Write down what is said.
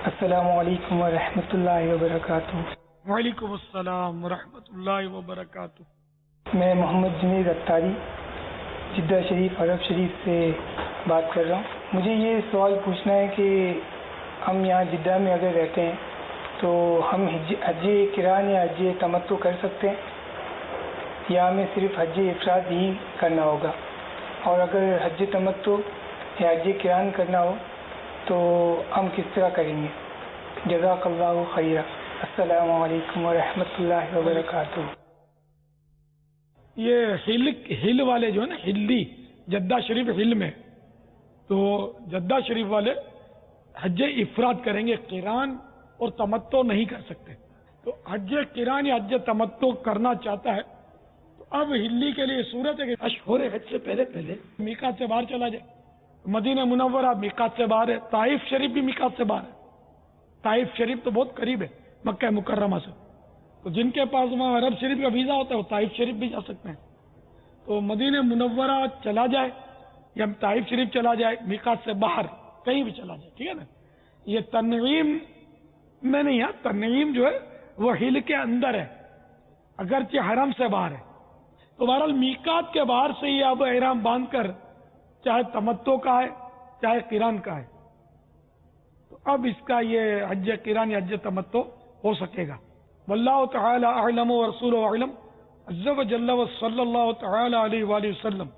السلام علیکم ورحمۃ اللہ وبرکاتہ۔ وعلیکم السلام ورحمۃ اللہ وبرکاتہ۔ میں محمد جنید اتاری جدہ شریف عرب شریف سے بات کر رہا ہوں۔ مجھے یہ سوال پوچھنا ہے کہ ہم یہاں جدہ میں اگر رہتے ہیں تو ہم حج قران یا حج تمتع کر سکتے ہیں یا ہمیں صرف حج افراد ہی کرنا ہوگا؟ اور اگر حج تمتع یا حج قران کرنا ہو تو ہم کس طرح کریں گے؟ جزاک اللہ خیرہ۔ السلام علیکم ورحمۃ اللہ وبرکاتہ۔ یہ ہل والے جو ہے نا، ہلی جدہ شریف ہل میں، تو جدہ شریف والے حج افراد کریں گے، قران اور تمتع نہیں کر سکتے۔ تو حج قران یا حج تمتع کرنا چاہتا ہے تو اب ہلی کے لیے صورت ہے کہ اشہر حج سے پہلے میقات سے باہر چلا جائے۔ مدینہ منورہ میقات سے باہر ہے، طائف شریف بھی میقات سے باہر ہے۔ طائف شریف تو بہت قریب ہے مکہ مکرمہ سے، تو جن کے پاس وہاں عرب شریف کا ویزا ہوتا ہے وہ طائف شریف بھی جا سکتے ہیں۔ تو مدینہ منورہ چلا جائے یا طائف شریف چلا جائے، میقات سے باہر کہیں بھی چلا جائے، ٹھیک ہے نا۔ یہ تنعیم میں نہیں ہے، تنعیم جو ہے وہ ہل کے اندر ہے، اگرچہ حرم سے باہر ہے۔ تو بہرحال میقات کے باہر سے ہی اب احرام باندھ کر چاہے تمتع کا ہے چاہے قران کا ہے، تو اب اس کا یہ حج قران یا حج تمتع ہو سکے گا۔ واللہ تعالی اعلم ورسولہ اعلم، عز و جل و صلی اللہ تعالی علیہ وآلہ وسلم۔